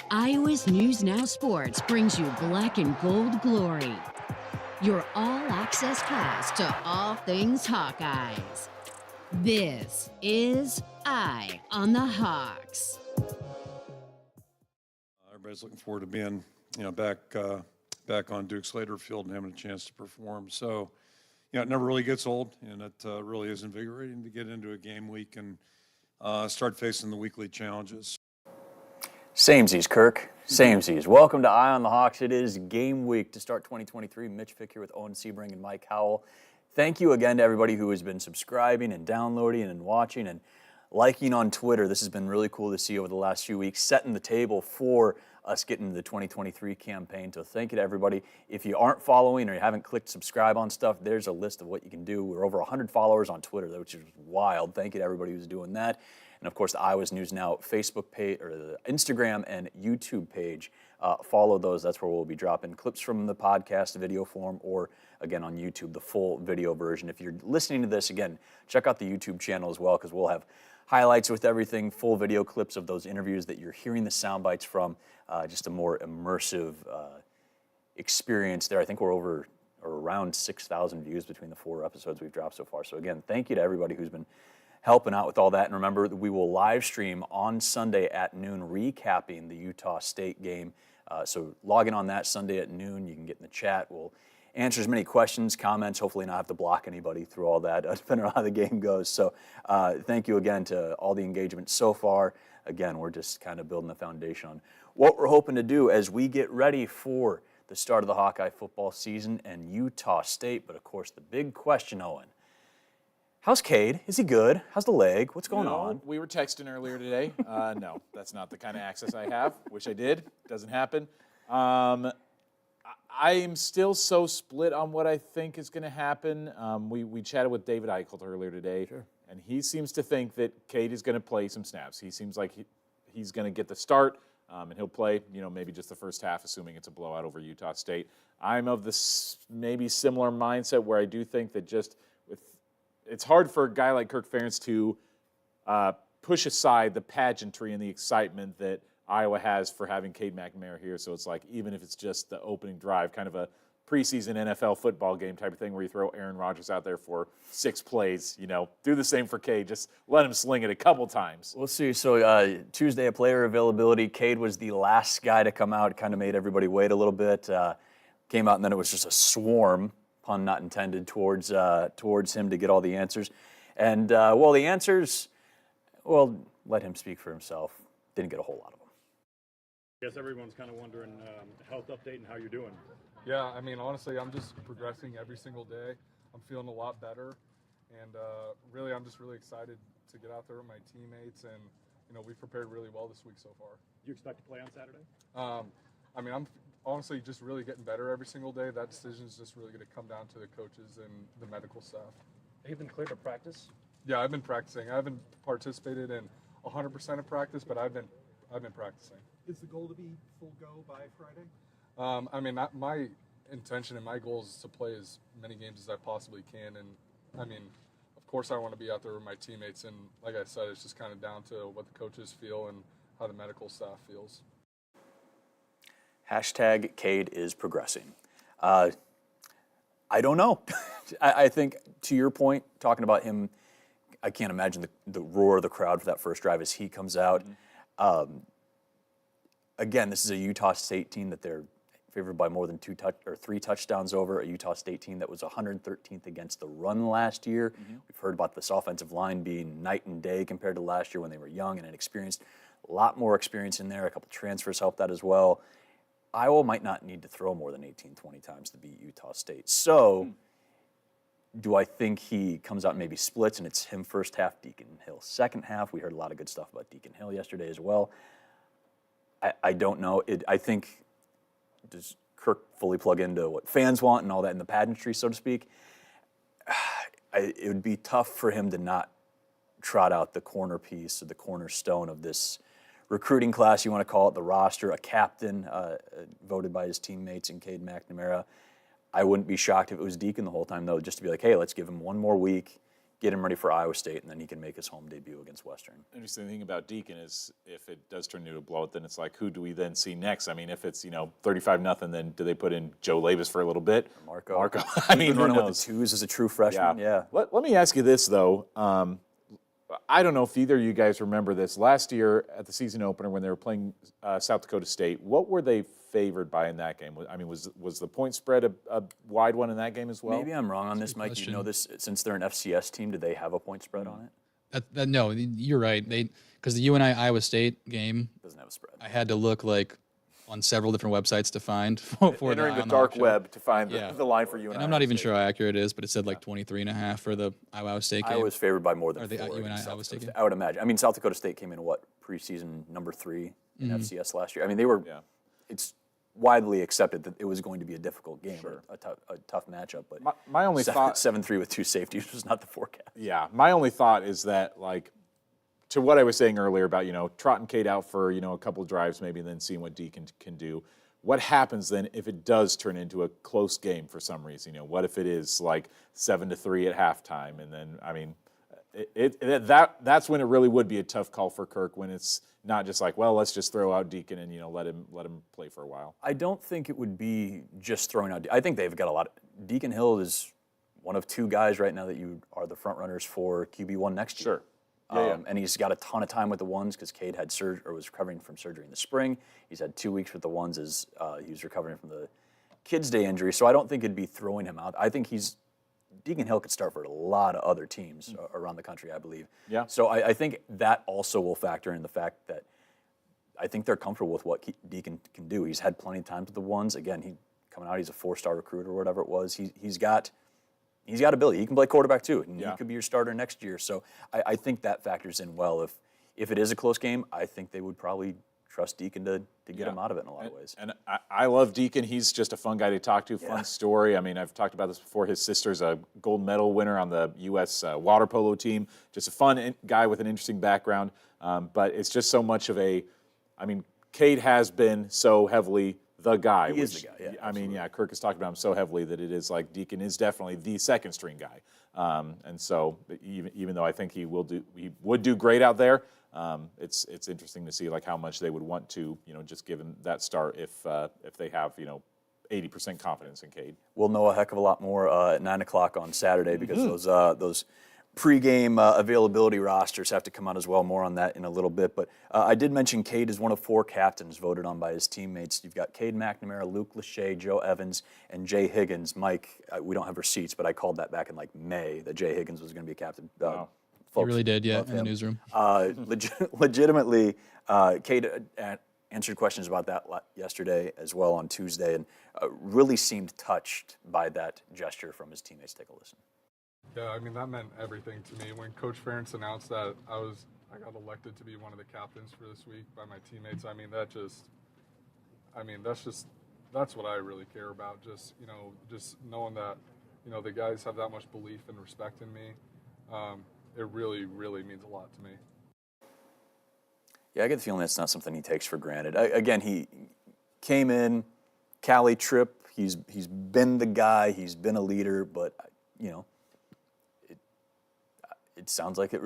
Iowa's News Now Sports brings you Black and Gold Glory, your all-access pass to all things Hawkeyes. This is Eye on the Hawks. Everybody's looking forward to being, back on Duke Slater Field and having a chance to perform. So, it never really gets old, and it really is invigorating to get into a game week and start facing the weekly challenges. Samesies, Kirk. Samesies. Welcome to Eye on the Hawks. It is game week to start 2023. Mitch Fick here with Owen Sebring and Mike Howell. Thank you again to everybody who has been subscribing and downloading and watching and liking on Twitter. This has been really cool to see over the last few weeks, setting the table for us getting into the 2023 campaign. So thank you to everybody. If you aren't following or you haven't clicked subscribe on stuff, there's a list of what you can do. We're over 100 followers on Twitter, which is wild. Thank you to everybody who's doing that. And of course, the Iowa's News Now Facebook page, or the Instagram and YouTube page. Follow those. That's where we'll be dropping clips from the podcast, video form, or again on YouTube, the full video version. If you're listening to this, again, check out the YouTube channel as well, because we'll have highlights with everything, full video clips of those interviews that you're hearing the sound bites from, just a more immersive experience there. I think we're over or around 6,000 views between the 4 episodes we've dropped so far. So again, thank you to everybody who's been helping out with all that. And remember that we will live stream on Sunday at noon, recapping the Utah State game. So log in on that Sunday at noon. You can get in the chat. We'll answer as many questions, comments, hopefully not have to block anybody through all that, depending on how the game goes. So thank you again to all the engagement so far. Again, we're just kind of building the foundation on what we're hoping to do as we get ready for the start of the Hawkeye football season and Utah State. But of course, the big question, Owen, how's Cade? Is he good? How's the leg? What's going on? We were texting earlier today. No, that's not the kind of access I have. Wish I did. Doesn't happen. I am still so split on what I think is going to happen. We chatted with David Eichelt earlier today, and he seems to think that Cade is going to play some snaps. He seems like he's going to get the start, and he'll play, maybe just the first half, assuming it's a blowout over Utah State. I'm of this maybe similar mindset where I do think that it's hard for a guy like Kirk Ferentz to push aside the pageantry and the excitement that Iowa has for having Cade McNamara here. So it's like, even if it's just the opening drive, kind of a preseason NFL football game type of thing where you throw Aaron Rodgers out there for 6 plays, do the same for Cade. Just let him sling it a couple times. We'll see. So Tuesday, a player availability. Cade was the last guy to come out. Kind of made everybody wait a little bit. Came out, and then it was just a swarm, pun not intended, towards him to get all the answers. And, the answers, let him speak for himself. Didn't get a whole lot of them. I guess everyone's kind of wondering health update and how you're doing. Yeah, honestly, I'm just progressing every single day. I'm feeling a lot better, and really, I'm just really excited to get out there with my teammates, and we've prepared really well this week so far. Do you expect to play on Saturday? I'm honestly just really getting better every single day. That decision is just really going to come down to the coaches and the medical staff. Have you been cleared to practice? Yeah, I've been practicing. I haven't participated in 100% of practice, but I've been practicing. Is the goal to be full go by Friday? My intention and my goal is to play as many games as I possibly can. And, of course, I want to be out there with my teammates. And like I said, it's just kind of down to what the coaches feel and how the medical staff feels. Hashtag Cade is progressing. I don't know. I think, to your point, talking about him, I can't imagine the roar of the crowd for that first drive as he comes out. Mm-hmm. Again, this is a Utah State team that they're favored by more than 3 touchdowns over, a Utah State team that was 113th against the run last year. Mm-hmm. We've heard about this offensive line being night and day compared to last year when they were young and inexperienced. A lot more experience in there. A couple transfers helped that as well. Iowa might not need to throw more than 18, 20 times to beat Utah State. So do I think he comes out and maybe splits and it's him first half, Deacon Hill second half? We heard a lot of good stuff about Deacon Hill yesterday as well. I don't know. I think, does Kirk fully plug into what fans want and all that in the pageantry, so to speak? It would be tough for him to not trot out the corner piece or the cornerstone of this recruiting class, you want to call it, the roster, a captain voted by his teammates in Cade McNamara. I wouldn't be shocked if it was Deacon the whole time, though, just to be like, hey, let's give him one more week, get him ready for Iowa State, and then he can make his home debut against Western. Interesting thing about Deacon is if it does turn into a blowout, then it's like, who do we then see next? I mean, if it's 35-0, then do they put in Joe Labus for a little bit? Marco. I mean, He's who running with knows? the twos as a true freshman. Yeah. Let me ask you this though. I don't know if either of you guys remember this. Last year at the season opener when they were playing South Dakota State, what were they favored by in that game? I mean, was the point spread a wide one in that game as well? Maybe I'm wrong on this, Mike. Do you know this? Since they're an FCS team, do they have a point spread on it? No, you're right. Because the UNI Iowa State game Doesn't have a spread. I had to look on several different websites to find for Entering the on dark auction. web to find Yeah. the line for you And I'm not even sure how accurate it is, but it said 23.5 for the Iowa State game. I was favored by more than Or the 4 UNI against Iowa South State Dakota game? State. I would imagine. I mean, South Dakota State came in preseason number 3 in FCS last year. I mean, they were. Yeah. It's widely accepted that it was going to be a difficult game, Sure. a tough matchup. But My only thought 7-3 with 2 safeties was not the forecast. Yeah, my only thought is that, to what I was saying earlier about, trotting Cade out for, a couple of drives maybe and then seeing what Deacon can do. What happens then if it does turn into a close game for some reason? What if it is 7-3 at halftime? And then, I mean, that's when it really would be a tough call for Kirk, when it's not just let's just throw out Deacon and, let him play for a while. I don't think it would be just throwing out. I think they've got a lot. Deacon Hill is one of 2 guys right now that you are the front runners for QB1 next year. Sure. Yeah. And he's got a ton of time with the ones because Cade had surgery or was recovering from surgery in the spring. He's had 2 weeks with the ones as he was recovering from the Kids Day injury. So I don't think it'd be throwing him out. I think Deacon Hill could start for a lot of other teams around the country, I believe. Yeah. So I think that also will factor in the fact that I think they're comfortable with what Deacon can do. He's had plenty of times with the ones. Again, coming out, he's a 4-star recruit or whatever it was. He's got ability. He can play quarterback too, and he could be your starter next year. So I think that factors in well. If it is a close game, I think they would probably trust Deacon to get him out of it in a lot of ways. And I love Deacon. He's just a fun guy to talk to, fun story. I mean, I've talked about this before. His sister's a gold medal winner on the U.S. Water polo team. Just a fun guy with an interesting background. But it's just so much of Cade has been so heavily the guy. He is the guy, yeah, Kirk has talked about him so heavily that it is Deacon is definitely the second string guy. And so even though I think he would do great out there, it's interesting to see how much they would want to just give him that start if they have 80% confidence in Cade. We'll know a heck of a lot more at 9 o'clock on Saturday because those pregame availability rosters have to come out as well. More on that in a little bit. But I did mention Cade is one of 4 captains voted on by his teammates. You've got Cade McNamara, Luke Lachey, Joe Evans, and Jay Higgins. Mike, we don't have receipts, but I called that back in May that Jay Higgins was going to be a captain. Wow. He really did, in the newsroom. Legitimately, Cade answered questions about that yesterday as well on Tuesday, and really seemed touched by that gesture from his teammates. Take a listen. Yeah, I mean, that meant everything to me. When Coach Ferentz announced that I got elected to be one of the captains for this week by my teammates, that's what I really care about. Just knowing that, the guys have that much belief and respect in me. It really, really means a lot to me. Yeah, I get the feeling that's not something he takes for granted. Again, he came in, Cali trip. He's been the guy. He's been a leader, but it sounds like it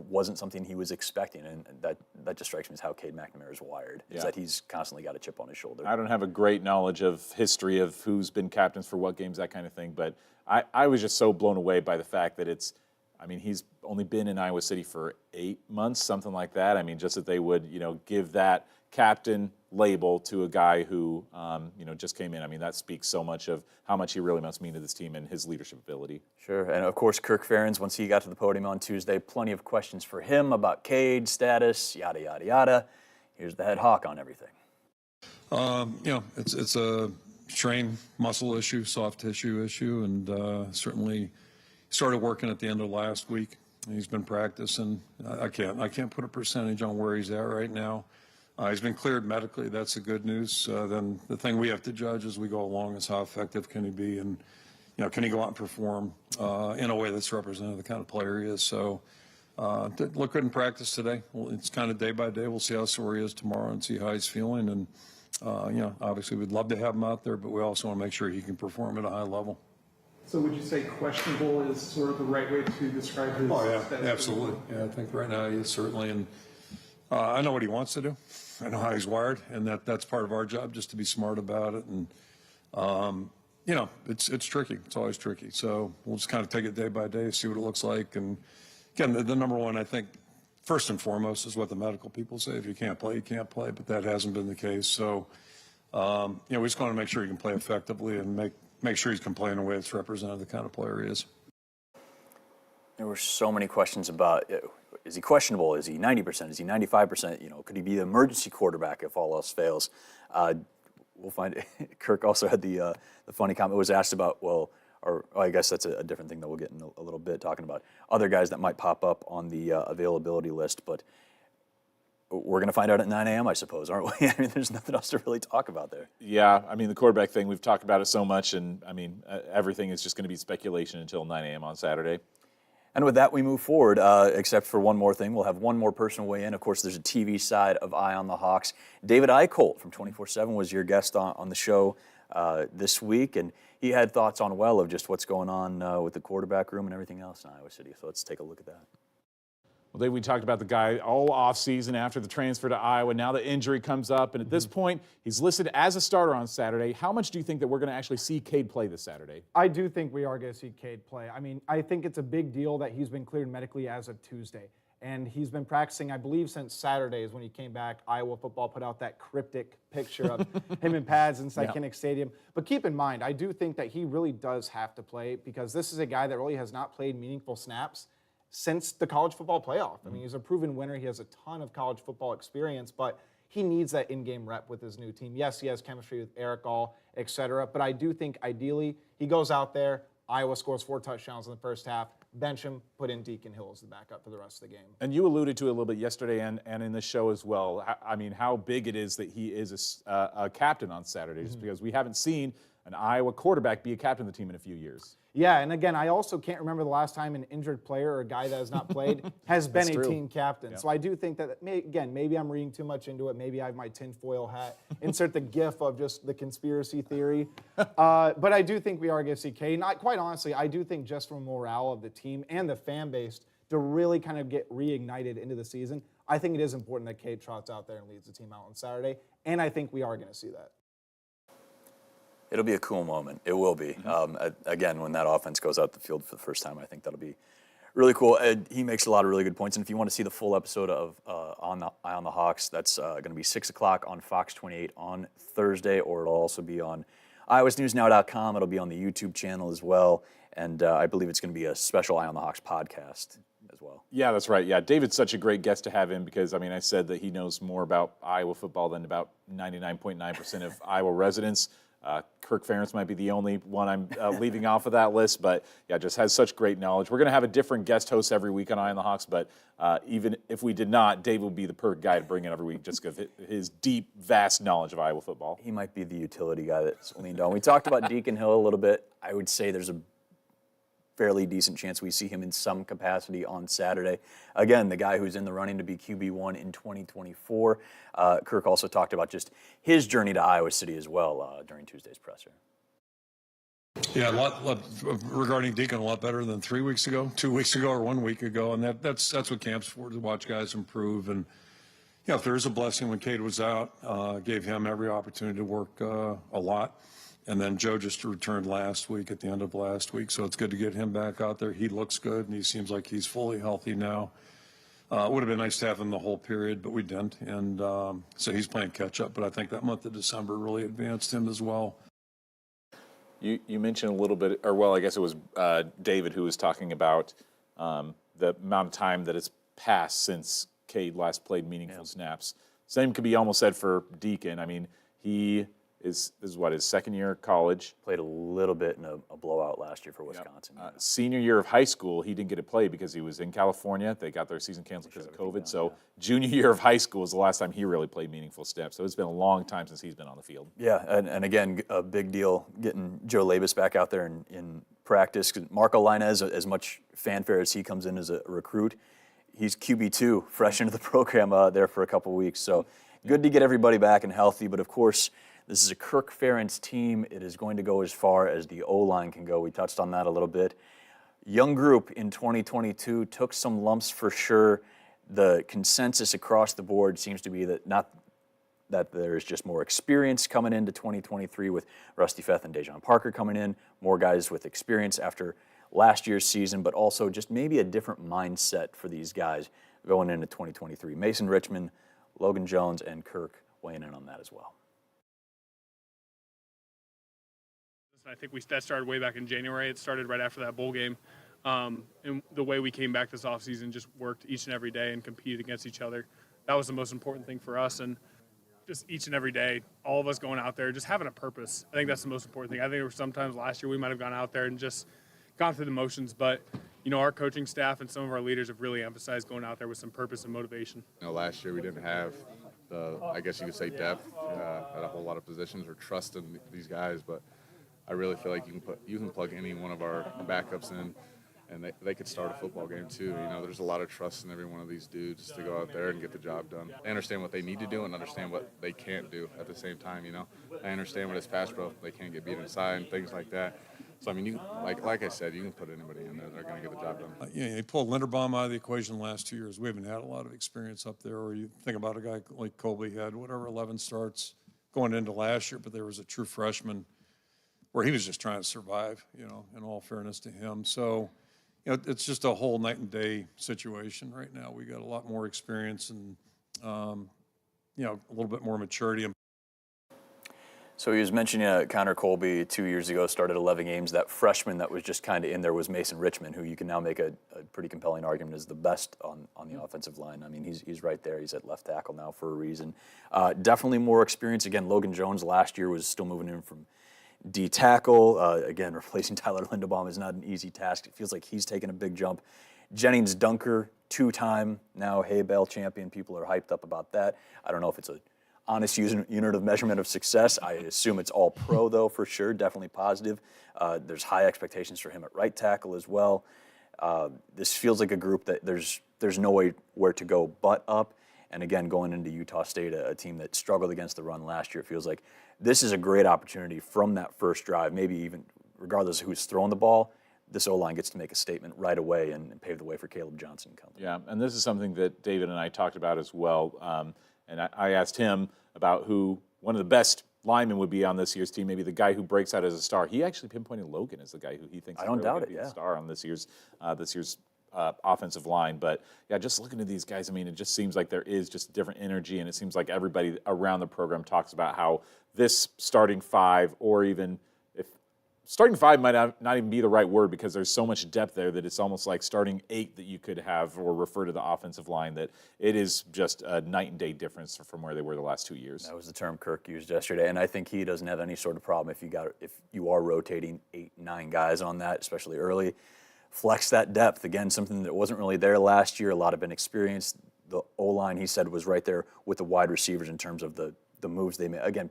wasn't something he was expecting, and that just strikes me as how Cade McNamara is wired. Is that he's constantly got a chip on his shoulder. I don't have a great knowledge of history of who's been captains for what games, that kind of thing, but I was just so blown away by the fact that he's only been in Iowa City for 8 months, something like that. Just that they would, give that captain label to a guy who, just came in. That speaks so much of how much he really must mean to this team and his leadership ability. Sure, and of course, Kirk Ferentz, once he got to the podium on Tuesday, plenty of questions for him about Cade, status, yada, yada, yada. Here's the head hawk on everything. It's a strain muscle issue, soft tissue issue, and certainly started working at the end of last week. He's been practicing. I can't put a percentage on where he's at right now. He's been cleared medically. That's the good news. Then the thing we have to judge as we go along is how effective can he be, and can he go out and perform in a way that's representative of the kind of player he is. So look good in practice today. Well, it's kind of day by day. We'll see how sore he is tomorrow and see how he's feeling. And obviously we'd love to have him out there, but we also want to make sure he can perform at a high level. So would you say questionable is sort of the right way to describe his Oh, status? yeah, absolutely. Yeah, I think right now he is certainly. And I know what he wants to do. I know how he's wired, and that's part of our job, just to be smart about it. And, it's tricky. It's always tricky. So we'll just kind of take it day by day, see what it looks like. And, again, the number one, I think, first and foremost is what the medical people say. If you can't play, you can't play, but that hasn't been the case. So, we just want to make sure he can play effectively and make sure he can play in a way that's representative of the kind of player he is. There were so many questions about, is he questionable? Is he 90%? Is he 95%? Could he be the emergency quarterback if all else fails? We'll find. Kirk also had the funny comment. Was asked about, I guess that's a different thing that we'll get in a little bit, talking about other guys that might pop up on the availability list. But we're going to find out at 9 a.m., I suppose, aren't we? I mean, there's nothing else to really talk about there. Yeah, I mean, the quarterback thing, we've talked about it so much, and I mean, everything is just going to be speculation until 9 a.m. on Saturday. And with that, we move forward, except for one more thing. We'll have one more person weigh in. Of course, there's a TV side of Eye on the Hawks. David Eicholt from 24/7 was your guest on the show this week, and he had thoughts on, of just what's going on with the quarterback room and everything else in Iowa City. So let's take a look at that. Well, Dave, we talked about the guy all offseason after the transfer to Iowa. Now the injury comes up, and at this point, he's listed as a starter on Saturday. How much do you think that we're going to actually see Cade play this Saturday? I do think we are going to see Cade play. I mean, I think it's a big deal that he's been cleared medically as of Tuesday. And he's been practicing, I believe, since Saturdays when he came back. Iowa football put out that cryptic picture of him in pads inside Kinnick Stadium. But keep in mind, I do think that he really does have to play, because this is a guy that really has not played meaningful snaps since the college football playoff. I mean, he's a proven winner. He has a ton of college football experience, but he needs that in-game rep with his new team. Yes, he has chemistry with Eric All, et cetera, but I do think ideally he goes out there, Iowa scores 4 touchdowns in the first half, bench him, put in Deacon Hill as the backup for the rest of the game. And you alluded to it a little bit yesterday and in the show as well. I mean, how big it is that he is a captain on Saturday, just because we haven't seen an Iowa quarterback be a captain of the team in a few years. Yeah, and again, I also can't remember the last time an injured player or a guy that has not played has been a team captain. Yeah. So I do think that, maybe I'm reading too much into it. Maybe I have my tinfoil hat. Insert the gif of just the conspiracy theory. But I do think we are going to see Cade. Quite honestly, I do think just from morale of the team and the fan base to really kind of get reignited into the season, I think it is important that Cade trots out there and leads the team out on Saturday. And I think we are going to see that. It'll be a cool moment. It will be. Again, when that offense goes out the field for the first time, I think that'll be really cool. He makes a lot of really good points. And if you want to see the full episode of Eye on the Hawks, that's going to be 6 o'clock on Fox 28 on Thursday, or it'll also be on iowasnewsnow.com. It'll be on the YouTube channel as well. And I believe it's going to be a special Eye on the Hawks podcast as well. Yeah, that's right. Yeah, David's such a great guest to have in, because, I mean, I said that he knows more about Iowa football than about 99.9% of Iowa residents. Kirk Ferentz might be the only one I'm leaving off of that list, but yeah, just has such great knowledge. We're going to have a different guest host every week on Eye on the Hawks, but even if we did not, Dave would be the perfect guy to bring in every week, just because of his deep, vast knowledge of Iowa football. He might be the utility guy that's leaned on. We talked about Deacon Hill a little bit. I would say there's a fairly decent chance we see him in some capacity on Saturday. Again, the guy who's in the running to be QB1 in 2024. Kirk also talked about just his journey to Iowa City as well during Tuesday's presser. Yeah, a lot regarding Deacon, a lot better than 3 weeks ago, 2 weeks ago, or 1 week ago, and that's what camp's for, to watch guys improve. And if there is a blessing, when Cade was out, gave him every opportunity to work a lot. And then Joe just returned last week, at the end of last week, so it's good to get him back out there. He looks good, and he seems like he's fully healthy now. It would have been nice to have him the whole period, but we didn't. And so he's playing catch-up, but I think that month of December really advanced him as well. You mentioned a little bit, or well, I guess it was David who was talking about the amount of time that has passed since Cade last played meaningful snaps. Same could be almost said for Deacon. I mean, he is what, his second year of college. Played a little bit in a blowout last year for Wisconsin. Yep. Senior year of high school, he didn't get to play because he was in California. They got their season canceled because of COVID. So junior year of high school was the last time he really played meaningful snaps. So it's been a long time since he's been on the field. Yeah, and again, a big deal getting Joe Labus back out there in practice. Marco Lainez, as much fanfare as he comes in as a recruit, he's QB2, fresh into the program there for a couple weeks. So good to get everybody back and healthy. But of course, this is a Kirk Ferentz team. It is going to go as far as the O-line can go. We touched on that a little bit. Young group in 2022 took some lumps for sure. The consensus across the board seems to be that not that there's just more experience coming into 2023 with Rusty Feth and Dejon Parker coming in, more guys with experience after last year's season, but also just maybe a different mindset for these guys going into 2023. Mason Richmond, Logan Jones, and Kirk weighing in on that as well. I think that started way back in January. It started right after that bowl game. And the way we came back this offseason, just worked each and every day and competed against each other. That was the most important thing for us. And just each and every day, all of us going out there, just having a purpose. I think that's the most important thing. I think there were sometimes last year we might have gone out there and just gone through the motions. But, our coaching staff and some of our leaders have really emphasized going out there with some purpose and motivation. Last year we didn't have the, I guess you could say, depth at a whole lot of positions or trust in these guys. But I really feel like you can plug any one of our backups in, and they could start a football game too. There's a lot of trust in every one of these dudes to go out there and get the job done. They understand what they need to do and understand what they can't do at the same time. I understand what it's pass pro, they can't get beat inside and things like that. So you like I said, you can put anybody in there; they're going to get the job done. You pulled Linderbaum out of the equation the last 2 years. We haven't had a lot of experience up there. Or you think about a guy like Colby had 11 starts going into last year, but there was a true freshman where he was just trying to survive. In all fairness to him, so. It's just a whole night and day situation right now. We got a lot more experience and, a little bit more maturity. So he was mentioning Connor Colby 2 years ago, started 11 games. That freshman that was just kind of in there was Mason Richmond, who you can now make a pretty compelling argument is the best on the offensive line. I mean, he's right there. He's at left tackle now for a reason. Definitely more experience. Again, Logan Jones last year was still moving in from D tackle. Again, replacing Tyler Linderbaum is not an easy task. It feels like he's taken a big jump. Jennings Dunker, two-time now hay bale champion. People are hyped up about that. I don't know if it's a honest unit of measurement of success. I assume it's all pro, though, for sure. Definitely positive. There's high expectations for him at right tackle as well. This feels like a group that there's no way where to go but up. And again, going into Utah State, a team that struggled against the run last year, it feels like this is a great opportunity from that first drive, maybe even regardless of who's throwing the ball, this O-line gets to make a statement right away and pave the way for Caleb Johnson and company. Yeah, and this is something that David and I talked about as well. And I asked him about who one of the best linemen would be on this year's team, maybe the guy who breaks out as a star. He actually pinpointed Logan as the guy who he thinks is going to be the star on this year's offensive line. But yeah, just looking at these guys, I mean, it just seems like there is just different energy, and it seems like everybody around the program talks about how this starting five, or even if starting five might not even be the right word, because there's so much depth there that it's almost like starting eight that you could have or refer to the offensive line, that it is just a night and day difference from where they were the last 2 years. That was the term Kirk used yesterday, and I think he doesn't have any sort of problem if you are rotating 8-9 guys on that, especially early. Flex that depth. Again, something that wasn't really there last year. A lot of inexperience. The O-line, he said, was right there with the wide receivers in terms of the moves they made. Again,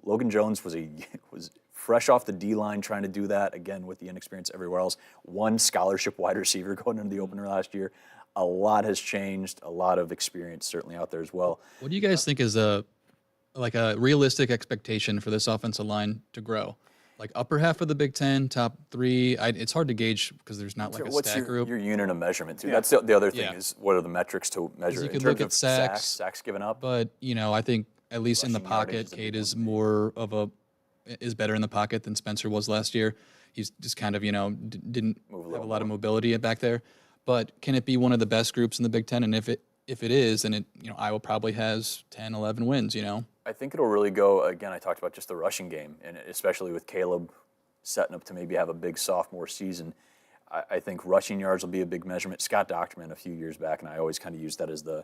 Logan Jones was fresh off the D-line trying to do that, again, with the inexperience everywhere else. One scholarship wide receiver going into the opener last year. A lot has changed. A lot of experience certainly out there as well. What do you guys think is a realistic expectation for this offensive line to grow? Like upper half of the Big Ten, top three. It's hard to gauge because there's not like a stat group. Your unit of measurement too? Yeah. That's the other thing is what are the metrics to measure? You could look at sacks given up. But I think at least in the pocket, Cade is is better in the pocket than Spencer was last year. He's just kind of didn't have a lot of mobility back there. But can it be one of the best groups in the Big Ten? And if it is, then Iowa probably has 10, 11 wins. I think it'll really go, again, I talked about just the rushing game, and especially with Caleb setting up to maybe have a big sophomore season. I think rushing yards will be a big measurement. Scott Docterman a few years back, and I always kind of used that as the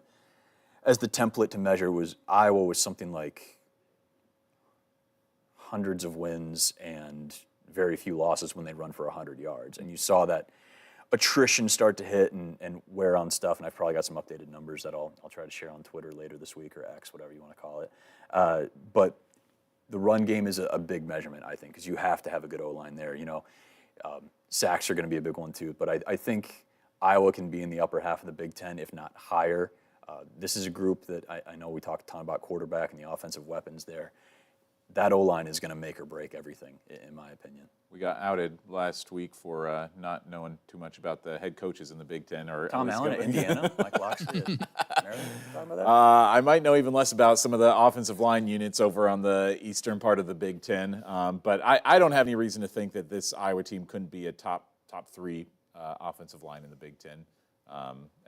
template to measure, was Iowa was something like hundreds of wins and very few losses when they run for 100 yards. And you saw that attrition start to hit and wear on stuff, and I've probably got some updated numbers that I'll try to share on Twitter later this week, or X, whatever you want to call it. But the run game is a big measurement, I think, because you have to have a good O-line there. Sacks are going to be a big one too, but I think Iowa can be in the upper half of the Big Ten, if not higher. This is a group that I know we talked a ton about quarterback and the offensive weapons there. That O-line is going to make or break everything, in my opinion. We got outed last week for not knowing too much about the head coaches in the Big Ten. Or Tom Allen at Indiana, Mike Locksley at Maryland. Talking about that? I might know even less about some of the offensive line units over on the eastern part of the Big Ten, but I don't have any reason to think that this Iowa team couldn't be a top 3 offensive line in the Big Ten,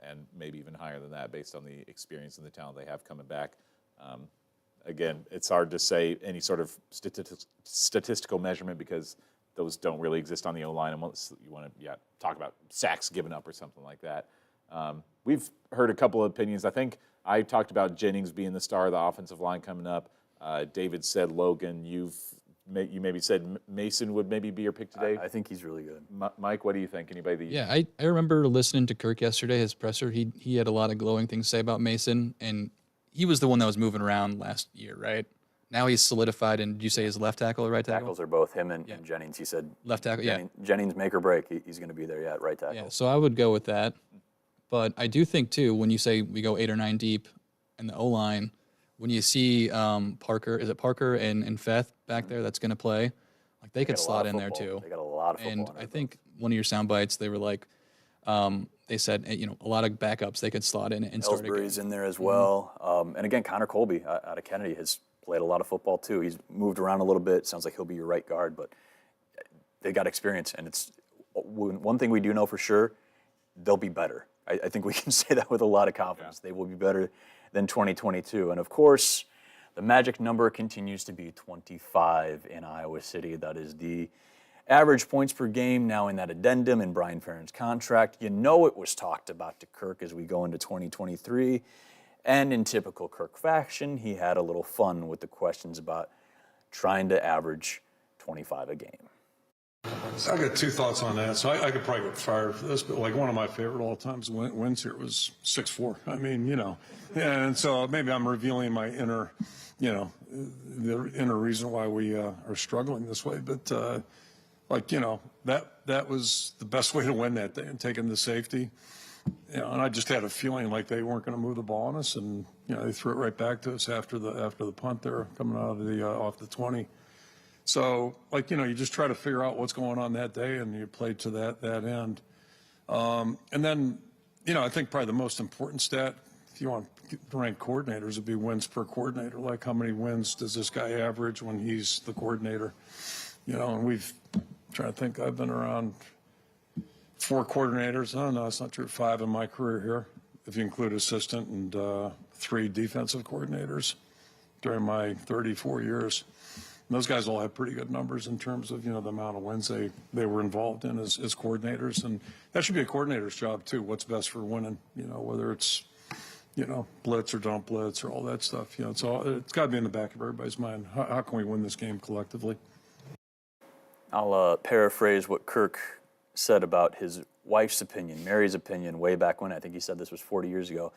and maybe even higher than that based on the experience and the talent they have coming back. Again, it's hard to say any sort of statistical measurement because those don't really exist on the O-line unless you want to talk about sacks given up or something like that. We've heard a couple of opinions. I think I talked about Jennings being the star of the offensive line coming up. David said Logan. You maybe said Mason would maybe be your pick today. I think he's really good. Mike, what do you think? Anybody? Yeah, I remember listening to Kirk yesterday, his presser. He had a lot of glowing things to say about Mason, and he was the one that was moving around last year, right? Now he's solidified, and did you say his left tackle or right tackle? Tackles are both him and Jennings. He said left tackle, Jennings make or break. He's going to be there, at right tackle. Yeah, so I would go with that. But I do think, too, when you say we go 8 or 9 deep in the O-line, when you see Parker and Feth back there that's going to play, like they could slot in there, too. They got a lot of football. And I think one of your sound bites, they were like, they said, a lot of backups they could slot in and start again. Ellsbury's in there as well. And again, Connor Colby out of Kennedy has played a lot of football too. He's moved around a little bit. Sounds like he'll be your right guard, but they got experience. And it's one thing we do know for sure, they'll be better. I think we can say that with a lot of confidence. Yeah. They will be better than 2022. And of course, the magic number continues to be 25 in Iowa City. That is the average points per game now in that addendum in Brian Ferentz contract. You know it was talked about to Kirk as we go into 2023. And in typical Kirk fashion, he had a little fun with the questions about trying to average 25 a game. So I got 2 thoughts on that. So I could probably get fired for this, but like one of my favorite all times wins here was 6-4. I mean, and so maybe I'm revealing my inner, the inner reason why we are struggling this way. But that was the best way to win that day and taking the safety. And I just had a feeling like they weren't going to move the ball on us, and they threw it right back to us after the punt there coming out of the off the 20. So you just try to figure out what's going on that day, and you play to that end. And then I think probably the most important stat, if you want to rank coordinators, would be wins per coordinator. Like how many wins does this guy average when he's the coordinator? And we've trying to think. I've been around 4 coordinators. Oh, no, that's not true. 5 in my career here, if you include assistant, and 3 defensive coordinators during my 34 years. And those guys all have pretty good numbers in terms of, the amount of wins they were involved in as coordinators. And that should be a coordinator's job, too. What's best for winning, whether it's, blitz or don't blitz or all that stuff. It's got to be in the back of everybody's mind. How can we win this game collectively? I'll paraphrase what Kirk said about his wife's opinion, Mary's opinion, way back when. I think he said this was 40 years ago.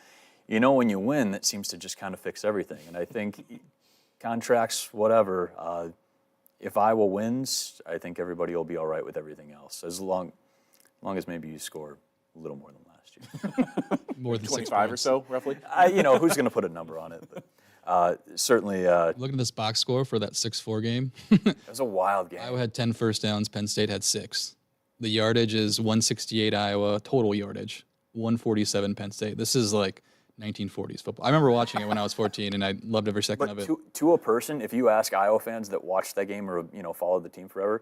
When you win, that seems to just kind of fix everything. And I think contracts, whatever, if Iowa wins, I think everybody will be all right with everything else, as long as maybe you score a little more than last year. More than 25 or so, roughly? Who's going to put a number on it? But, certainly. Looking at this box score for that 6-4 game. It was a wild game. Iowa had 10 first downs. Penn State had 6. The yardage is 168 Iowa, total yardage, 147 Penn State. This is like 1940s football. I remember watching it when I was 14, and I loved every second of it. To a person, if you ask Iowa fans that watched that game or followed the team forever,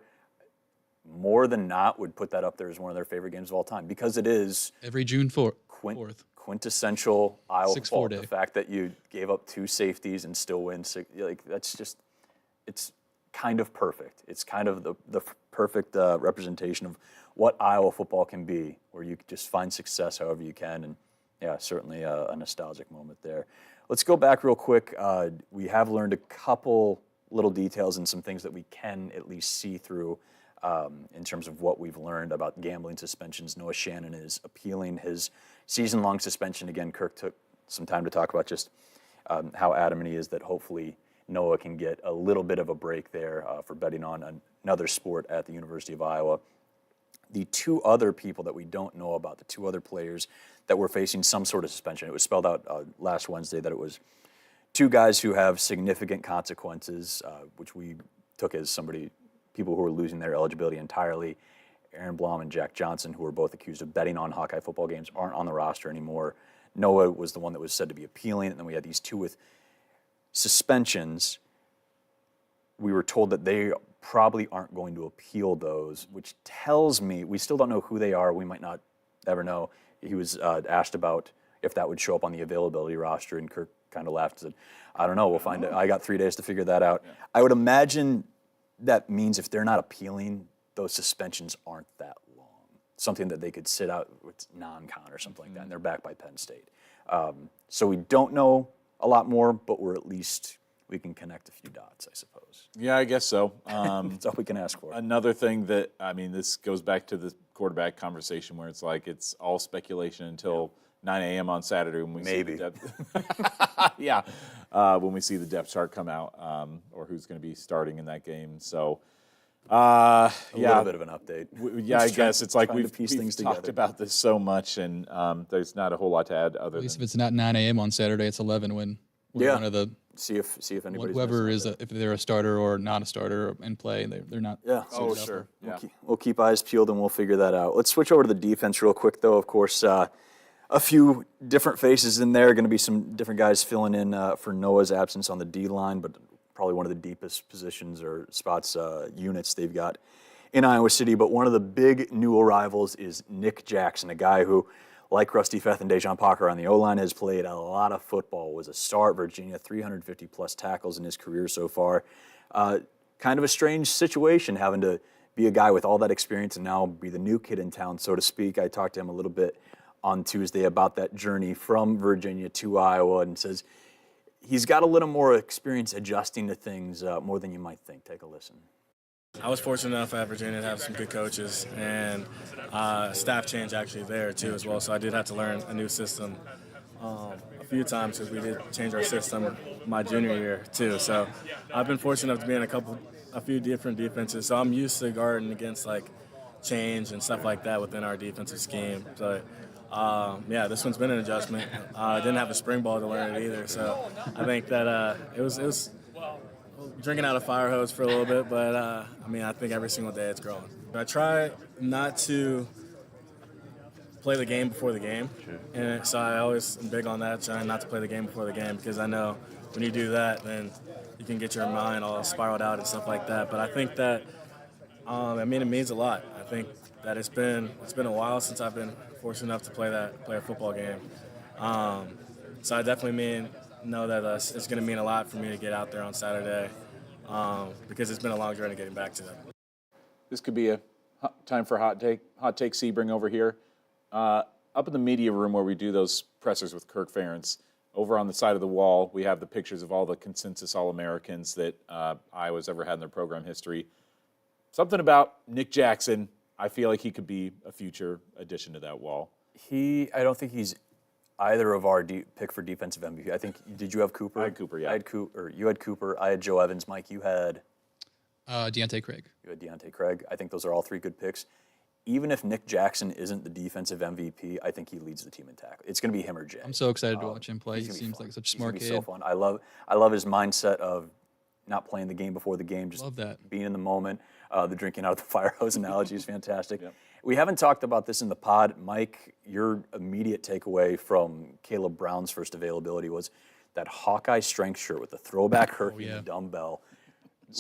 more than not would put that up there as one of their favorite games of all time, because it is every June 4th. Quintessential Iowa football. day. The fact that you gave up 2 safeties and still win, that's just, it's kind of perfect. It's kind of the perfect representation of what Iowa football can be, where you just find success however you can. And yeah, certainly a nostalgic moment there. Let's go back real quick. We have learned a couple little details and some things that we can at least see through in terms of what we've learned about gambling suspensions. Noah Shannon is appealing his season-long suspension. Again, Kirk took some time to talk about just how adamant he is that hopefully Noah can get a little bit of a break there for betting on another sport at the University of Iowa. the two other people that we don't know about, the two other players that were facing some sort of suspension. It was spelled out last Wednesday that it was two guys who have significant consequences, which we took as people who are losing their eligibility entirely. Aaron Blom and Jack Johnson, who were both accused of betting on Hawkeye football games, aren't on the roster anymore. Noah was the one that was said to be appealing, and then we had these two with suspensions. We were told that they probably aren't going to appeal those, which tells me we still don't know who they are. We might not ever know. He was asked about if that would show up on the availability roster, and Kirk kind of laughed and said, I don't know, we'll find out. I got 3 days to figure that out. Yeah. I would imagine that means if they're not appealing, those suspensions aren't that long. Something that they could sit out with non-con or something like that, and they're backed by Penn State. So we don't know a lot more, but we can connect a few dots, I suppose. Yeah, I guess so. That's all we can ask for. Another thing that, this goes back to the quarterback conversation where it's like it's all speculation until 9 a.m. on Saturday when we see the depth. Yeah, when we see the depth chart come out or who's going to be starting in that game. So, a little bit of an update. I guess it's like we've things talked together about this so much, and there's not a whole lot to add other At least than if it's not 9 a.m. on Saturday, it's 11 when one of the see if anybody's whoever is if they're a starter or not a starter in play, they're not. Yeah. Oh, sure. Yeah. We'll keep eyes peeled and we'll figure that out. Let's switch over to the defense real quick, though. Of course, a few different faces in there. Going to be some different guys filling in for Noah's absence on the D line, but probably one of the deepest positions or spots units they've got in Iowa City. But one of the big new arrivals is Nick Jackson, a guy who, like Rusty Feth and Dejon Parker on the O-line, has played a lot of football, was a star at Virginia, 350-plus tackles in his career so far. Kind of a strange situation having to be a guy with all that experience and now be the new kid in town, so to speak. I talked to him a little bit on Tuesday about that journey from Virginia to Iowa and says he's got a little more experience adjusting to things more than you might think. Take a listen. I was fortunate enough at Virginia to have some good coaches and staff change actually there too as well. So I did have to learn a new system a few times because we did change our system my junior year too. So I've been fortunate enough to be in a few different defenses. So I'm used to guarding against like change and stuff like that within our defensive scheme. So this one's been an adjustment. I didn't have a spring ball to learn it either. So I think that it was drinking out a fire hose for a little bit, but I think every single day it's growing. I try not to play the game before the game, and so I always am big on that, trying not to play the game before the game, because I know when you do that, then you can get your mind all spiraled out and stuff like that. But I think that it means a lot. I think that it's been a while since I've been fortunate enough to play a football game. So I definitely know that it's going to mean a lot for me to get out there on Saturday because it's been a long journey getting back to that. This could be a time for hot take Sebring over here. Up in the media room where we do those pressers with Kirk Ferentz, over on the side of the wall, we have the pictures of all the consensus All-Americans that Iowa's ever had in their program history. Something about Nick Jackson, I feel like he could be a future addition to that wall. I don't think he's either of our pick for defensive MVP. I think, did you have Cooper? I had Cooper, yeah. You had Cooper. I had Joe Evans. Mike, you had? Deontay Craig. You had Deontay Craig. I think those are all three good picks. Even if Nick Jackson isn't the defensive MVP, I think he leads the team in tackle. It's going to be him or Jay. I'm so excited to watch him play. He seems like such a smart kid. So fun. I love his mindset of not playing the game before the game, just being in the moment. The drinking out of the fire hose analogy is fantastic. Yep. We haven't talked about this in the pod. Mike, your immediate takeaway from Caleb Brown's first availability was that Hawkeye strength shirt with the throwback Herky and the dumbbell.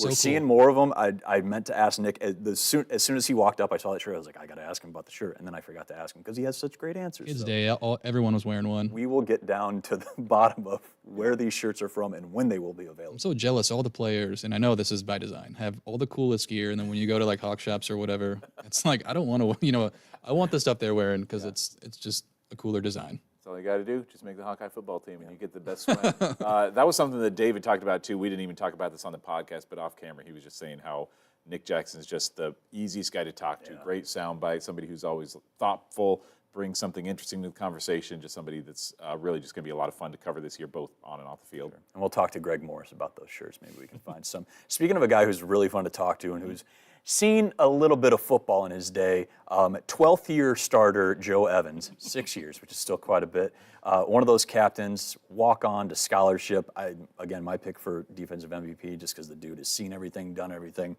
We're seeing more of them. I meant to ask Nick, as soon as he walked up, I saw that shirt. I was like, I got to ask him about the shirt. And then I forgot to ask him because he has such great answers. Kids Day, everyone was wearing one. We will get down to the bottom of where these shirts are from and when they will be available. I'm so jealous. All the players, and I know this is by design, have all the coolest gear. And then when you go to like Hawk shops or whatever, it's like, I don't want to, I want the stuff they're wearing because it's just a cooler design. All you got to do, just make the Hawkeye football team, and you get the best swing. That was something that David talked about, too. We didn't even talk about this on the podcast, but off camera, he was just saying how Nick Jackson is just the easiest guy to talk to. Great soundbite, somebody who's always thoughtful, brings something interesting to the conversation, just somebody that's really just going to be a lot of fun to cover this year, both on and off the field. And we'll talk to Greg Morris about those shirts. Maybe we can find some. Speaking of a guy who's really fun to talk to and who's seen a little bit of football in his day. 12th year starter Joe Evans, 6 years, which is still quite a bit. One of those captains, walk on to scholarship. Again, my pick for defensive MVP, just because the dude has seen everything, done everything,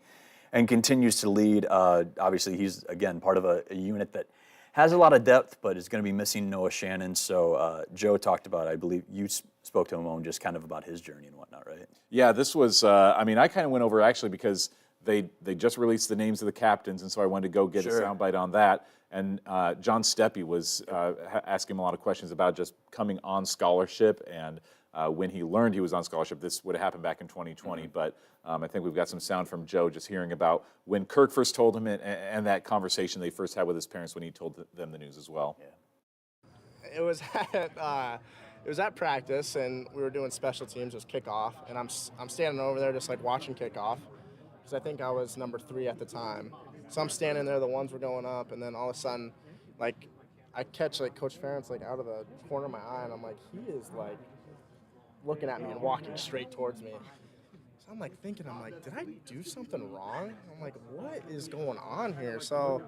and continues to lead. Obviously, he's, again, part of a unit that has a lot of depth, but is going to be missing Noah Shannon. So Joe talked about, I believe you spoke to him on just kind of about his journey and whatnot, right? Yeah, this was, I kind of went over actually because they just released the names of the captains, and so I wanted to go get a soundbite on that. And John Steppe was asking him a lot of questions about just coming on scholarship, and when he learned he was on scholarship. This would have happened back in 2020, but I think we've got some sound from Joe just hearing about when Kirk first told him it, and that conversation they first had with his parents when he told them the news as well. Yeah. It was at practice, and we were doing special teams. It was kickoff, and I'm standing over there just like watching kickoff, because I think I was number 3 at the time. So I'm standing there, the ones were going up, and then all of a sudden, like, I catch like Coach Ferentz like out of the corner of my eye, and I'm like, he is like looking at me and walking straight towards me. So I'm like thinking, did I do something wrong? I'm like, what is going on here? So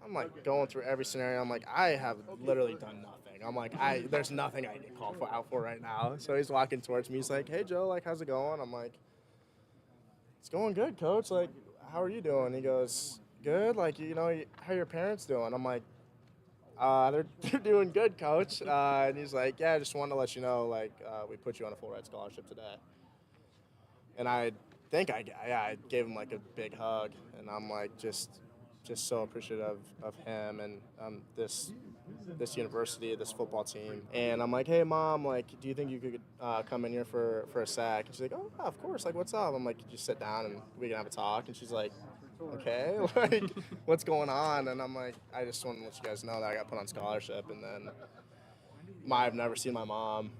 I'm like going through every scenario. I'm like, I have literally done nothing. I'm like, there's nothing I need to call out for right now. So he's walking towards me. He's like, hey Joe, like, how's it going? I'm like, it's going good, Coach. Like, how are you doing? He goes, good. Like, how are your parents doing? I'm like, they're doing good, Coach. And he's like, yeah, I just wanted to let you know, like, we put you on a full ride scholarship today. And I think I gave him like a big hug, and I'm like just so appreciative of him and this university, this football team. And I'm like, hey Mom, like, do you think you could come in here for a sack? And she's like, oh, yeah, of course. Like, what's up? I'm like, just sit down and we can have a talk. And she's like, okay, like, what's going on? And I'm like, I just want to let you guys know that I got put on scholarship. And then I've never seen my mom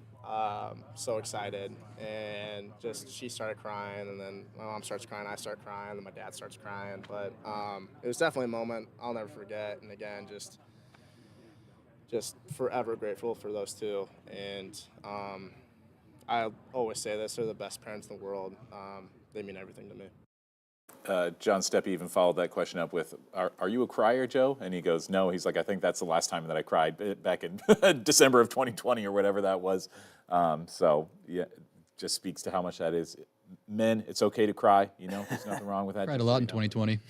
so excited, and just she started crying, and then my mom starts crying, I start crying, and my dad starts crying. But it was definitely a moment I'll never forget. And again, just forever grateful for those two. And I always say this, they're the best parents in the world. They mean everything to me. John Steppe even followed that question up with, are you a crier, Joe? And he goes, no. He's like, I think that's the last time that I cried, back in December of 2020 or whatever that was. So, yeah, just speaks to how much that is. Men, it's okay to cry. There's nothing wrong with that. Cried a lot in 2020.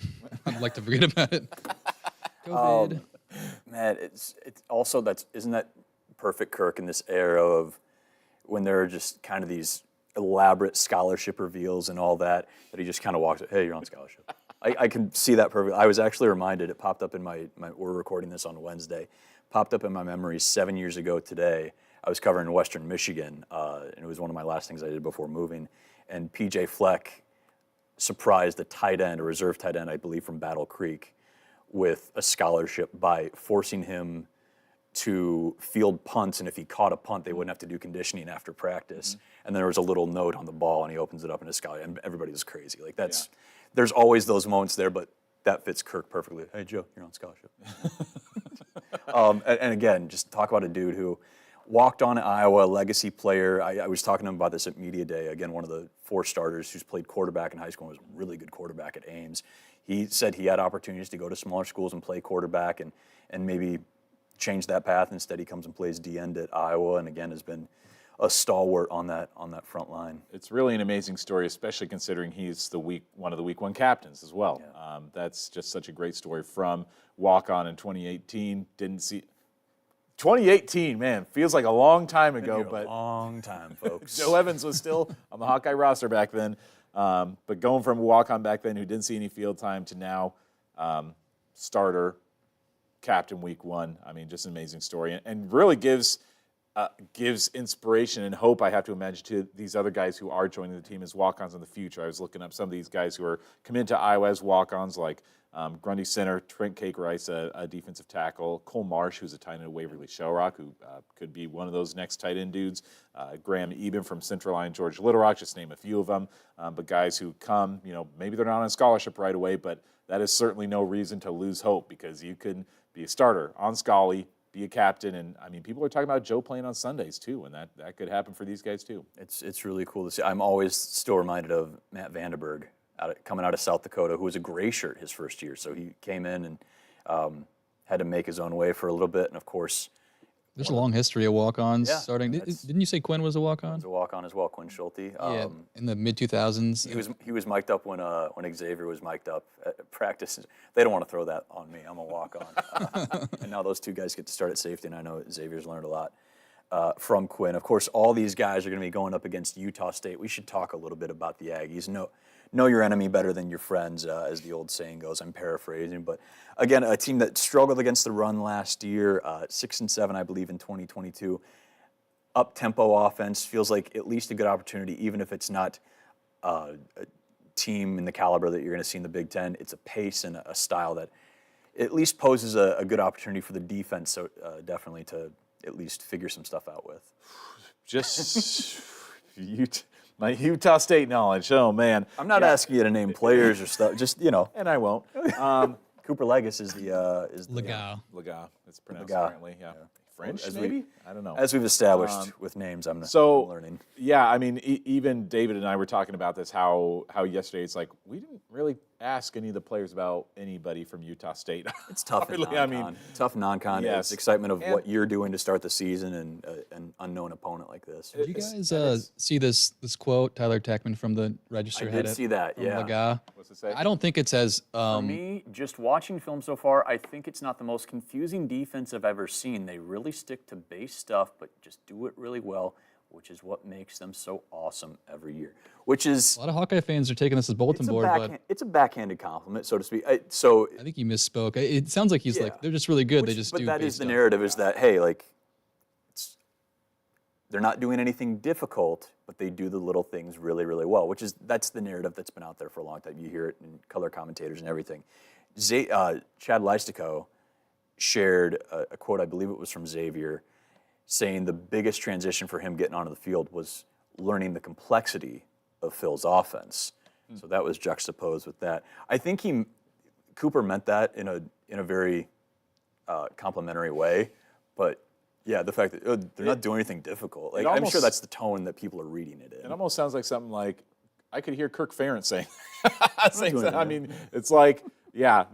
I'd like to forget about it. COVID. Man, it's also, isn't that perfect, Kirk, in this era of when there are just kind of these elaborate scholarship reveals and all that he just kind of walks, hey, you're on scholarship. I can see that perfectly. I was actually reminded, it popped up in my we're recording this on Wednesday, popped up in my memory 7 years ago today. I was covering Western Michigan, and it was one of my last things I did before moving, and PJ Fleck surprised a tight end, a reserve tight end, I believe, from Battle Creek, with a scholarship by forcing him to field punts, and if he caught a punt, they wouldn't have to do conditioning after practice. And there was a little note on the ball, and he opens it up in his scholarship, and everybody was crazy. Like, there's always those moments there, but that fits Kirk perfectly. Hey, Joe, you're on scholarship. And again, just talk about a dude who walked on at Iowa, a legacy player. I was talking to him about this at Media Day. Again, one of the 4 starters who's played quarterback in high school and was a really good quarterback at Ames. He said he had opportunities to go to smaller schools and play quarterback and maybe change that path. Instead, he comes and plays D-end at Iowa, and again has been a stalwart on that front line. It's really an amazing story, especially considering he's one of the Week 1 captains as well. Yeah. That's just such a great story from walk-on in 2018. 2018, man, feels like a long time ago, but a long time, folks. Joe Evans was still on the Hawkeye roster back then, but going from a walk-on back then who didn't see any field time to now starter, captain Week 1. I mean, just an amazing story, and really gives inspiration and hope, I have to imagine, to these other guys who are joining the team as walk-ons in the future. I was looking up some of these guys who are committed to Iowa as walk-ons, like Grundy center, Trent Cake-Rice, a defensive tackle, Cole Marsh, who's a tight end at Waverly Shellrock, who could be one of those next tight end dudes, Graham Eben from Central Line, George Little Rock, just name a few of them, but guys who come, maybe they're not on scholarship right away, but that is certainly no reason to lose hope, because you can be a starter on Scully, be a captain, and I mean, people are talking about Joe playing on Sundays too, and that could happen for these guys too. It's really cool to see. I'm always still reminded of Matt Vandenberg coming out of South Dakota, who was a gray shirt his first year. So he came in and had to make his own way for a little bit. And, of course, there's a long history of walk-ons Yeah, starting. Didn't you say Quinn was a walk-on? He was a walk-on as well, Quinn Schulte. Yeah, in the mid-2000s. He was mic'd up when Xavier was mic'd up at practice. They don't want to throw that on me. I'm a walk-on. And now those two guys get to start at safety, and I know Xavier's learned a lot from Quinn. Of course, all these guys are going to be going up against Utah State. We should talk a little bit about the Aggies. Know your enemy better than your friends, as the old saying goes. I'm paraphrasing. But, again, a team that struggled against the run last year, 6-7, I believe, in 2022. Up-tempo offense feels like at least a good opportunity, even if it's not a team in the caliber that you're going to see in the Big Ten. It's a pace and a style that at least poses a good opportunity for the defense, so definitely to at least figure some stuff out with. Just my Utah State knowledge. Oh, man. I'm not asking you to name players or stuff. Just, And I won't. Cooper Legas is the Legal. Legal. It's pronounced Legal. differently. Yeah. French, maybe? I don't know. As we've established with names, I'm learning. Yeah, I mean, even David and I were talking about this, how yesterday it's like, we didn't really ask any of the players about anybody from Utah State. It's tough really, non-con. Tough non-con. Yes. It's excitement of what you're doing to start the season and an unknown opponent like this. Did you guys see this quote Tyler Tackman from the Register I had did see that, from yeah. Legas? What's it say? I don't think it says. For me, just watching film so far, I think it's not the most confusing defense I've ever seen. They really stick to base stuff, but just do it really well, which is what makes them so awesome every year. Which is a lot of Hawkeye fans are taking this as bulletin board, but it's a backhanded compliment, so to speak. I think he misspoke. It sounds like he's like they're just really good. They just but do. That base is the stuff. narrative: is that hey, like they're not doing anything difficult, but they do the little things really, really well. That's the narrative that's been out there for a long time. You hear it in color commentators and everything. Chad Leistico shared a quote, I believe it was from Xavier, saying the biggest transition for him getting onto the field was learning the complexity of Phil's offense. So that was juxtaposed with that. I think Cooper meant that in a very complimentary way, but yeah, the fact that they're not doing anything difficult. Like I'm sure that's the tone that people are reading it in. It almost sounds like something like I could hear Kirk Ferentz saying. I mean, it's like, yeah,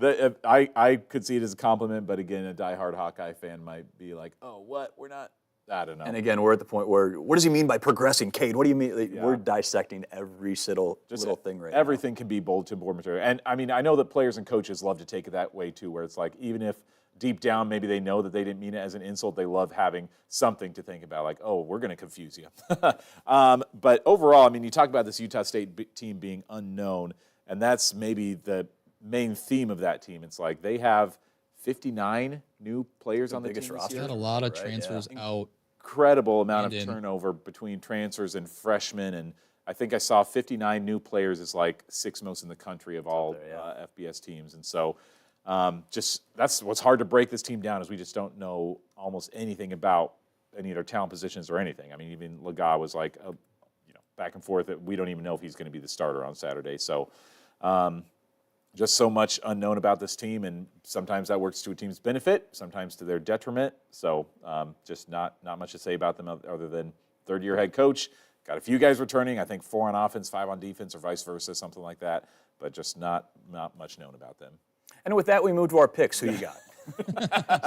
I could see it as a compliment, but again, a diehard Hawkeye fan might be like, oh, what? We're not. I don't know. And again, we're at the point where, what does he mean by progressing, Cade? What do you mean? Like, we're dissecting every little thing right now. Everything can be bulletin board material. And I mean, I know that players and coaches love to take it that way too, where it's like, even if deep down maybe they know that they didn't mean it as an insult, they love having something to think about, like, oh, we're going to confuse you. But overall, I mean, you talk about this Utah State team being unknown, and that's maybe the main theme of that team. It's like they have 59 new players on the team this year. Had a lot of transfers out. Incredible amount of turnover between transfers and freshmen, and I think I saw 59 new players is like sixth most in the country of all FBS teams. And so just that's what's hard to break this team down is we just don't know almost anything about any of their talent positions or anything. I mean, even Legas was like, back and forth. We don't even know if he's going to be the starter on Saturday. So just so much unknown about this team, and sometimes that works to a team's benefit, sometimes to their detriment. So just not much to say about them other than third-year head coach. Got a few guys returning, I think 4 on offense, 5 on defense, or vice versa, something like that, but just not much known about them. And with that, we move to our picks. Who you got?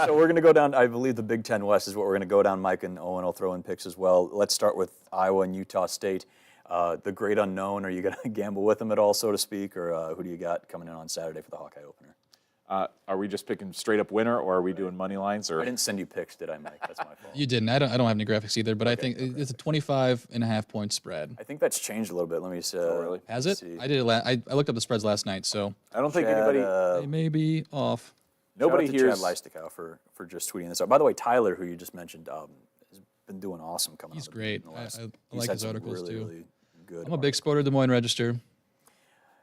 So we're going to go down, I believe the Big Ten West is what we're going to go down. Mike and Owen will throw in picks as well. Let's start with Iowa and Utah State. The great unknown, are you going to gamble with them at all, so to speak, or who do you got coming in on Saturday for the Hawkeye opener? Are we just picking straight up winner, or are we doing money lines? Or I didn't send you picks, did I, Mike? That's my fault. You didn't. I don't have any graphics either, but I think it's a 25.5 point spread. I think that's changed a little bit. Let me see. Really? Has it? See. I did it. I looked up the spreads last night, so I don't think Chad, anybody. they may be off. Nobody shout out to hears. Chad Leistico for just tweeting this out. By the way, Tyler, who you just mentioned, has been doing awesome coming. He's out great. in the last, I he's like had his some articles really, too. Really good. I'm a big supporter of Des Moines Register.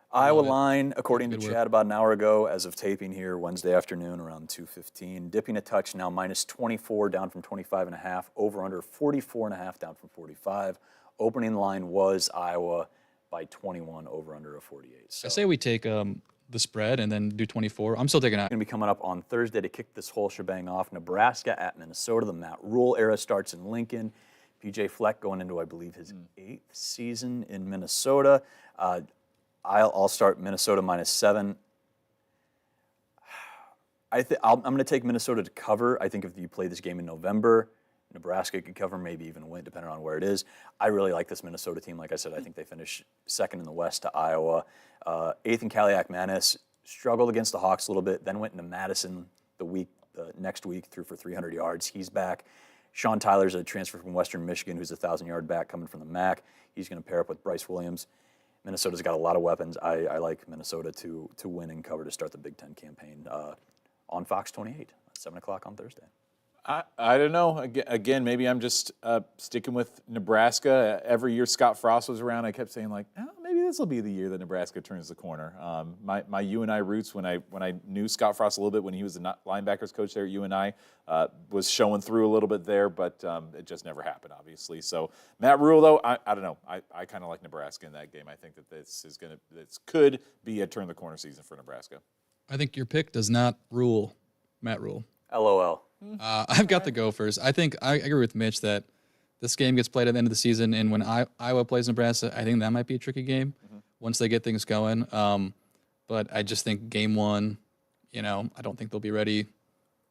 Iowa line, according to Good Chad, work. about an hour ago, as of taping here Wednesday afternoon around 2:15, dipping a touch now minus 24, down from 25.5, over under 44.5, down from 45. Opening line was Iowa by 21, over under a 48. So I say we take the spread and then do 24. I'm still taking it. going to be coming up on Thursday to kick this whole shebang off. Nebraska at Minnesota. The Matt Rule era starts in Lincoln. PJ Fleck going into, I believe, his 8th season in Minnesota. I'll start Minnesota -7. I'm going to take Minnesota to cover. I think if you play this game in November, Nebraska could cover, maybe even win, depending on where it is. I really like this Minnesota team. Like I said, I think they finish second in the West to Iowa. Eighth in Kaliak-Manis, struggled against the Hawks a little bit, then went into Madison the next week, threw for 300 yards. He's back. Sean Tyler's a transfer from Western Michigan who's a 1,000-yard back coming from the MAC. He's going to pair up with Bryce Williams. Minnesota's got a lot of weapons. I like Minnesota to win and cover to start the Big Ten campaign on Fox 28 at 7 o'clock on Thursday. I don't know. Again, maybe I'm just sticking with Nebraska. Every year Scott Frost was around, I kept saying, like, oh, maybe this will be the year that Nebraska turns the corner. My UNI roots, when I knew Scott Frost a little bit when he was the linebackers coach there at UNI, was showing through a little bit there, but it just never happened, obviously. So Matt Rule, though, I don't know. I kind of like Nebraska in that game. I think that this could be a turn the corner season for Nebraska. I think your pick does not rule Matt Rule. LOL. I've got the Gophers. I think I agree with Mitch that this game gets played at the end of the season, and when Iowa plays Nebraska, I think that might be a tricky game once they get things going. But I just think game one, I don't think they'll be ready.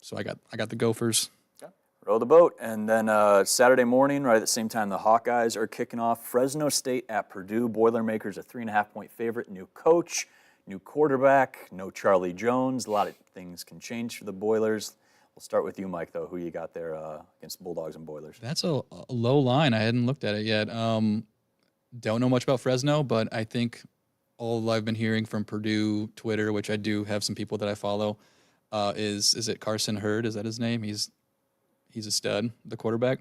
So I got the Gophers. Okay. Row the boat. And then Saturday morning, right at the same time, the Hawkeyes are kicking off. Fresno State at Purdue. Boilermakers a 3.5-point favorite. New coach, new quarterback, no Charlie Jones. A lot of things can change for the Boilers. We'll start with you, Mike, though. Who you got there against Bulldogs and Boilers? That's a low line. I hadn't looked at it yet. Don't know much about Fresno, but I think all I've been hearing from Purdue Twitter, which I do have some people that I follow, is it Carson Hurd? Is that his name? He's a stud, the quarterback.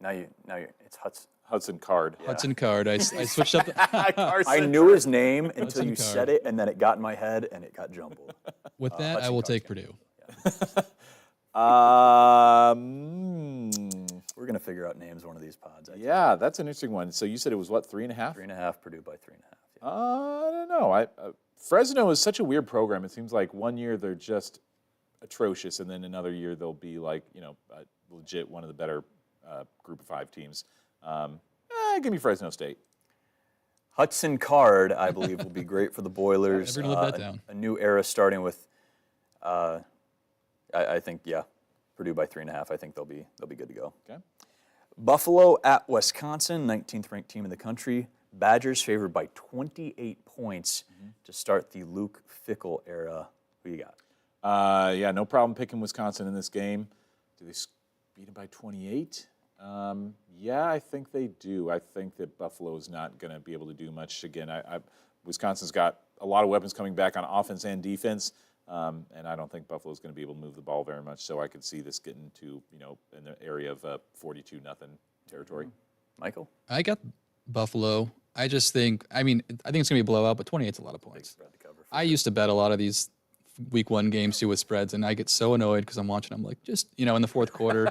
Now it's Hudson Card. Yeah. Hudson Card. I switched up. I knew his name until you said it, and then it got in my head, and it got jumbled. With that, Hudson I will Card's take Purdue. We're going to figure out names one of these pods. Yeah, that's an interesting one. So you said it was what, 3.5? 3.5, Purdue by 3.5. Yeah. I don't know. Fresno is such a weird program. It seems like one year they're just atrocious, and then another year they'll be like, legit one of the better group of 5 teams. Give me Fresno State. Hudson Card, I believe, will be great for the Boilers. Never lived that down. A new era starting with, I think, Purdue by 3.5. I think they'll be good to go. Okay. Buffalo at Wisconsin, 19th ranked team in the country. Badgers favored by 28 points to start the Luke Fickell era. Who you got? No problem picking Wisconsin in this game. Do they beat them by 28? I think they do. I think that Buffalo is not going to be able to do much. Again, Wisconsin's got a lot of weapons coming back on offense and defense, and I don't think Buffalo's going to be able to move the ball very much. So I could see this getting to, in the area of 42-0 territory. Michael? I got Buffalo. I think it's going to be a blowout, but 28's a lot of points. I used to bet a lot of these week 1 games too with spreads, and I get so annoyed because I'm watching them like just, in the fourth quarter.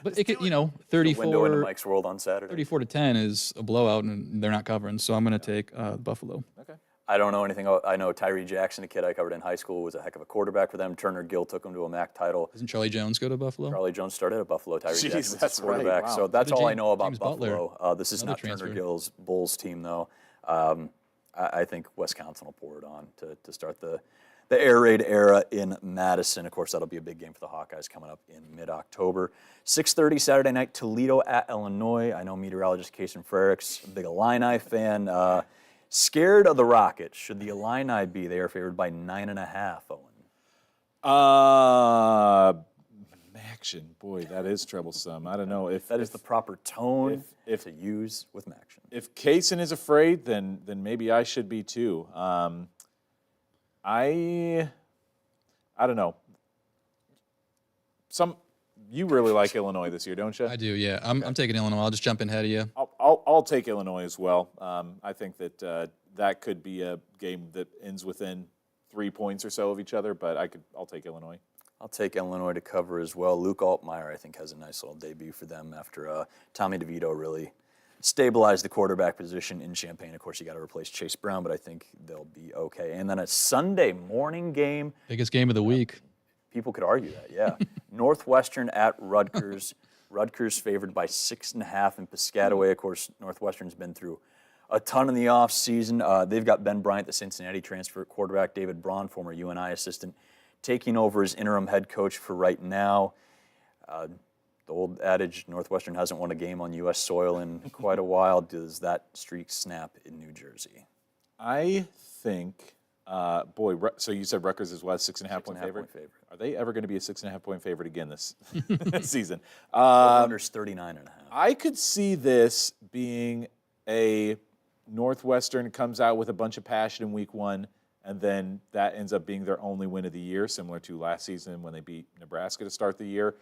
But it could, 34. Window into Mike's world on Saturday. 34-10 is a blowout, and they're not covering. So I'm going to take Buffalo. Okay. I don't know anything. I know Tyree Jackson, a kid I covered in high school, was a heck of a quarterback for them. Turner Gill took him to a MAC title. Doesn't Charlie Jones go to Buffalo? Charlie Jones started at Buffalo. Tyree Jackson was a quarterback. Right. Wow. So that's all I know about James Buffalo. This is Another not transfer. Turner Gill's Bulls team, though. I think Wisconsin will pour it on to start the air raid era in Madison. Of course, that'll be a big game for the Hawkeyes coming up in mid-October. 6:30 Saturday night, Toledo at Illinois. I know meteorologist Kason Frericks, a big Illini fan. Scared of the Rockets. Should the Illini be? They are favored by 9.5, Owen. Maction. Boy, that is troublesome. I don't know if that is the proper tone to use with Maction. If Kason is afraid, then maybe I should be too. I don't know. You really like Illinois this year, don't you? I do, yeah. I'm taking Illinois. I'll just jump in ahead of you. I'll take Illinois as well. I think that that could be a game that ends within 3 points or so of each other, but I'll take Illinois. I'll take Illinois to cover as well. Luke Altmaier, I think, has a nice little debut for them after Tommy DeVito really stabilized the quarterback position in Champaign. Of course, you got to replace Chase Brown, but I think they'll be okay. And then a Sunday morning game. Biggest game of the week. People could argue that, yeah. Northwestern at Rutgers. Rutgers favored by 6.5 in Piscataway. Of course, Northwestern's been through a ton in the offseason. They've got Ben Bryant, the Cincinnati transfer quarterback, David Braun, former UNI assistant, taking over as interim head coach for right now. The old adage, Northwestern hasn't won a game on U.S. soil in quite a while. Does that streak snap in New Jersey? I think, so you said Rutgers is what, 6.5 point favorite? Are they ever going to be a 6.5 point favorite again this season? Under's 39.5. I could see this being a Northwestern comes out with a bunch of passion in week 1, and then that ends up being their only win of the year, similar to last season when they beat Nebraska to start the year.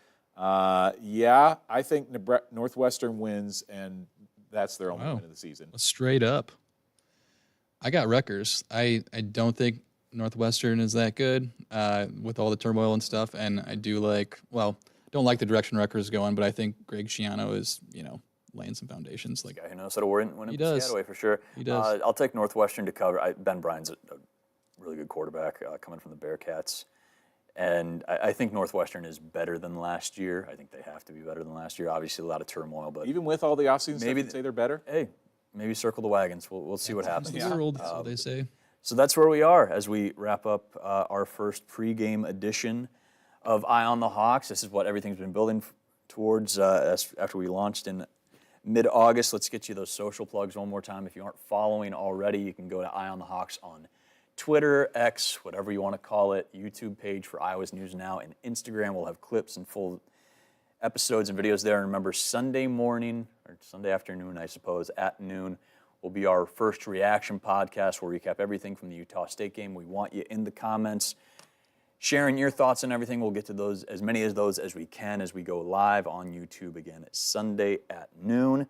I think Northwestern wins, and that's their only win of the season. Straight up. I got Rutgers. I don't think Northwestern is that good with all the turmoil and stuff, and I do don't like the direction Rutgers is going, but I think Greg Schiano is, laying some foundations. Guy who knows how to win he does. Piscataway for sure. He does. I'll take Northwestern to cover. Ben Bryant's a really good quarterback coming from the Bearcats. And I think Northwestern is better than last year. I think they have to be better than last year. Obviously, a lot of turmoil, but even with all the offseason, maybe say they're better. Hey, maybe circle the wagons. We'll see what happens. That's what they say. So that's where we are as we wrap up our first pregame edition of Eye on the Hawks. This is what everything's been building towards after we launched in mid-August. Let's get you those social plugs one more time. If you aren't following already, you can go to Eye on the Hawks on Twitter, X, whatever you want to call it, YouTube page for Iowa's News Now, and Instagram. We'll have clips and full episodes and videos there. And remember, Sunday morning, or Sunday afternoon, I suppose, at noon, will be our first reaction podcast. We'll recap everything from the Utah State game. We want you in the comments, sharing your thoughts and everything. We'll get to those, as many of those as we can, as we go live on YouTube again at Sunday at noon.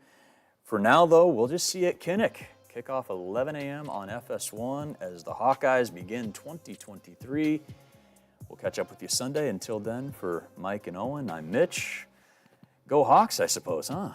For now, though, we'll just see you at Kinnick. Kickoff 11 a.m. on FS1 as the Hawkeyes begin 2023. We'll catch up with you Sunday. Until then, for Mike and Owen, I'm Mitch. Go Hawks, I suppose, huh?